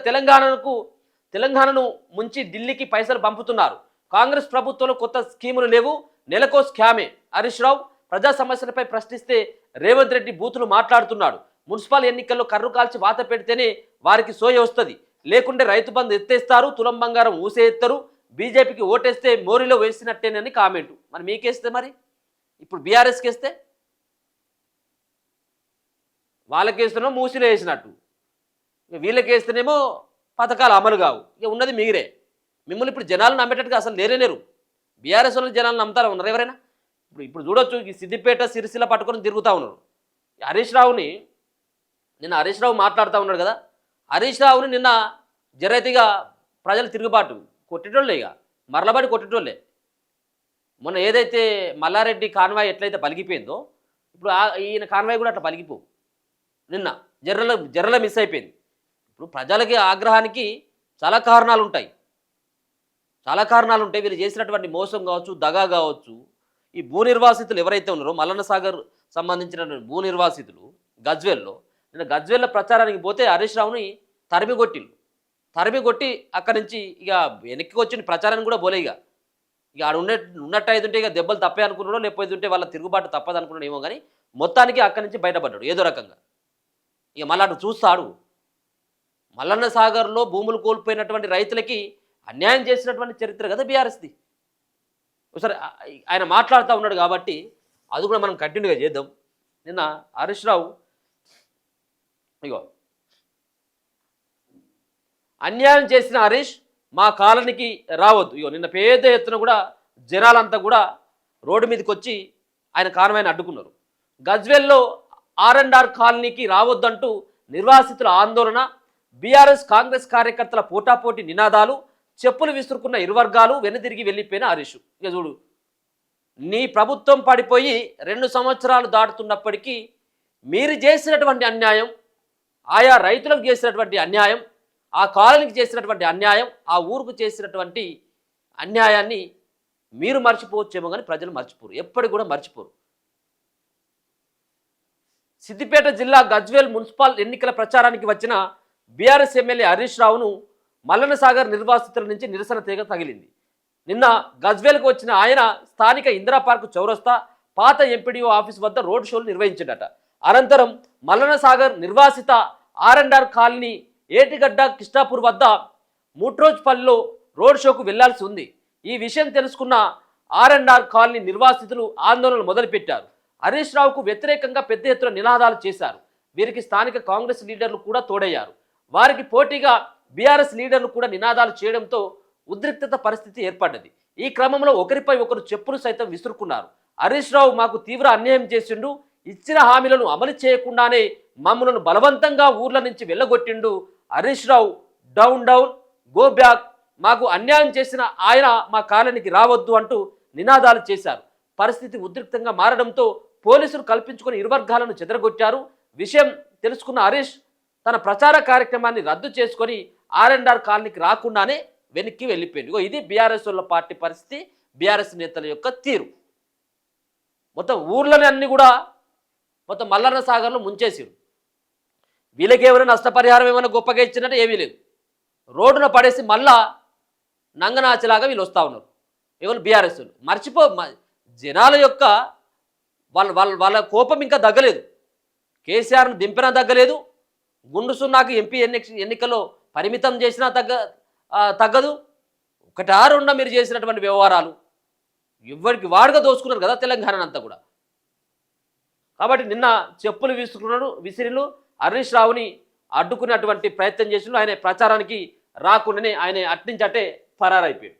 తెలంగాణను ముంచి ఢిల్లీకి పైసలు పంపుతున్నారు. కాంగ్రెస్ ప్రభుత్వంలో కొత్త స్కీములు లేవు, నెలకో స్కామే. హరీష్ రావు ప్రజా సమస్యలపై ప్రశ్నిస్తే రేవంత్ రెడ్డి బూతులు మాట్లాడుతున్నాడు. మున్సిపల్ ఎన్నికల్లో కర్రు కాల్చి వాత పెడితేనే వారికి సోయ వస్తుంది, లేకుంటే రైతు బంధు ఎత్తేస్తారు, తులం బంగారం ఊసే ఎత్తరు, బీజేపీకి ఓటేస్తే మోరీలో వేసినట్టేనని కామెంటు. మరి మీకేస్తే, మరి ఇప్పుడు బీఆర్ఎస్కి వేస్తే వాళ్ళకేస్తేనో మూసిలో వేసినట్టు, వీళ్ళకేస్తేనేమో పథకాలు అమలు కావు. ఇక ఉన్నది మీరే. మిమ్మల్ని ఇప్పుడు జనాలు నమ్మేటట్టుగా అసలు లేరు. బీఆర్ఎస్ వాళ్ళు జనాలు నమ్ముతారా? ఉన్నారు ఎవరైనా? ఇప్పుడు చూడొచ్చు, ఈ సిద్దిపేట సిరిసిల్ల పట్టుకొని తిరుగుతూ ఉన్నారు. హరీష్ రావుని నిన్న హరీష్ రావు మాట్లాడుతూ ఉన్నాడు కదా, హరీష్ రావుని నిన్న జరైతీగా ప్రజలు తిరుగుబాటు కొట్టేటోళ్ళే, ఇక మరలబడి కొట్టేటోళ్ళే. మొన్న ఏదైతే మల్లారెడ్డి కాన్వాయ్ ఎట్లయితే పలిగిపోయిందో, ఇప్పుడు ఈయన కాన్వాయ్ కూడా అట్లా పలిగిపో. నిన్న జర్రలో మిస్ అయిపోయింది. ఇప్పుడు ప్రజలకి ఆగ్రహానికి చాలా కారణాలు ఉంటాయి. వీళ్ళు చేసినటువంటి మోసం కావచ్చు, దగా కావచ్చు. ఈ భూ నిర్వాసితులు ఎవరైతే ఉన్నారో, మల్లన్న సాగర్ సంబంధించినటువంటి భూ నిర్వాసితులు గజ్వేల్లో, నేను గజ్వేల్లో ప్రచారానికి పోతే హరీష్ రావుని తరిమి కొట్టి అక్కడి నుంచి ఇక వెనక్కి వచ్చిన ప్రచారాన్ని కూడా పోలే. ఇక ఆడ ఉన్నట్టు అయితే ఇక దెబ్బలు తప్పే అనుకున్నాడో, లేకపోతే ఉంటే వాళ్ళ తిరుగుబాటు తప్పదు అనుకున్నాడు ఏమో, కానీ మొత్తానికి అక్కడి నుంచి బయటపడ్డాడు ఏదో రకంగా. ఇక మళ్ళీ అటు చూస్తాడు, మల్లన్న సాగర్లో భూములు కోల్పోయినటువంటి రైతులకి అన్యాయం చేసినటువంటి చరిత్ర కదా బీఆర్ఎస్ది. ఒకసారి ఆయన మాట్లాడుతూ ఉన్నాడు కాబట్టి అది కూడా మనం కంటిన్యూగా చేద్దాం. నిన్న హరీష్ రావు ఇగో, అన్యాయం చేసిన హరీష్ మా కాలనీకి రావద్దు. ఇగో నిన్న పెద్ద ఎత్తున కూడా జనాలంతా కూడా రోడ్డు మీదకి వచ్చి ఆయన కాన్వాయ్ని అడ్డుకున్నారు. గజ్వేల్లో R&R కాలనీకి రావద్దంటూ నిర్వాసితుల ఆందోళన, బీఆర్ఎస్ కాంగ్రెస్ కార్యకర్తల పోటాపోటీ నినాదాలు, చెప్పులు విసురుకున్న ఇరు వర్గాలు వెనుదిరిగి వెళ్ళిపోయిన హరీష్. ఇక చూడు, నీ ప్రభుత్వం పడిపోయి 2 సంవత్సరాలు దాటుతున్నప్పటికీ మీరు చేసినటువంటి అన్యాయం, ఆయా రైతులకు చేసినటువంటి అన్యాయం, ఆ కాలనీకి చేసినటువంటి అన్యాయం, ఆ ఊరుకు చేసినటువంటి అన్యాయాన్ని మీరు మర్చిపోవచ్చేమో, కానీ ప్రజలు మర్చిపోరు, ఎప్పటికి కూడా మర్చిపోరు. సిద్దిపేట జిల్లా గజ్వేల్ మున్సిపల్ ఎన్నికల ప్రచారానికి వచ్చిన బీఆర్ఎస్ ఎమ్మెల్యే హరీష్ రావును మల్లన్న సాగర్ నిర్వాసితుల నుంచి నిరసన తీగ తగిలింది. నిన్న గజ్వేల్కు వచ్చిన ఆయన స్థానిక ఇందిరా పార్క్ చౌరస్తా, పాత ఎంపీడీఓ ఆఫీస్ వద్ద రోడ్ షోలు నిర్వహించాడట. అనంతరం మల్లన్న సాగర్ నిర్వాసిత R&R కాలనీ ఏటిగడ్డ కిష్టాపూర్ వద్ద మూట్రోజ్పల్లిలో రోడ్ షోకు వెళ్లాల్సి ఉంది. ఈ విషయం తెలుసుకున్న R&R కాలనీ నిర్వాసితులు ఆందోళనలు మొదలుపెట్టారు. హరీష్ రావుకు వ్యతిరేకంగా పెద్ద ఎత్తున నినాదాలు చేశారు. వీరికి స్థానిక కాంగ్రెస్ లీడర్లు కూడా తోడయ్యారు. వారికి పోటీగా బీఆర్ఎస్ లీడర్లు కూడా నినాదాలు చేయడంతో ఉద్రిక్తత పరిస్థితి ఏర్పడ్డది. ఈ క్రమంలో ఒకరిపై ఒకరు చెప్పులు సైతం విసురుకున్నారు. హరీష్ రావు మాకు తీవ్ర అన్యాయం చేసిండు, ఇచ్చిన హామీలను అమలు చేయకుండానే మమ్మలను బలవంతంగా ఊర్ల నుంచి వెళ్ళగొట్టిండు. Harish Rao down go back, మాకు అన్యాయం చేసిన ఆయన మా కాలనీకి రావద్దు అంటూ నినాదాలు చేశారు. పరిస్థితి ఉద్రిక్తంగా మారడంతో పోలీసులు కల్పించుకొని ఇరు వర్గాలను చెదరగొట్టారు. విషయం తెలుసుకున్న హరీష్ తన ప్రచార కార్యక్రమాన్ని రద్దు చేసుకొని R&R కాలనీకి రాకుండానే వెనక్కి వెళ్ళిపోయింది. ఇది బీఆర్ఎస్ వాళ్ళ పార్టీ పరిస్థితి, బీఆర్ఎస్ నేతల యొక్క తీరు. మొత్తం ఊర్లని అన్ని కూడా మొత్తం మల్లన్న సాగర్లో ముంచేసారు. వీళ్ళకి ఎవరైనా నష్టపరిహారం ఏమైనా గొప్పగా ఇచ్చినట్టు ఏమీ లేదు. రోడ్డున పడేసి మళ్ళా నంగనాచలాగా వీళ్ళు వస్తూ ఉన్నారు. ఎవరు? బీఆర్ఎస్ వాళ్ళు. జనాల యొక్క వాళ్ళ కోపం ఇంకా తగ్గలేదు. కేసీఆర్ను దింపినా తగ్గలేదు, గుండు సున్నాకు ఎంపీ ఎన్నికల్లో పరిమితం చేసినా తగ్గదు. ఒకటా రెండా మీరు చేసినటువంటి వ్యవహారాలు ఎవరికి వాడుగా దోచుకున్నారు కదా తెలంగాణ అంతా కూడా. కాబట్టి నిన్న చెప్పులు విసిరిలు హరీష్ రావుని అడ్డుకునేటువంటి ప్రయత్నం చేసిన ఆయన ప్రచారానికి రాకుండానే ఆయన అట్నుంచి అట్టే ఫరారైపోయాడు.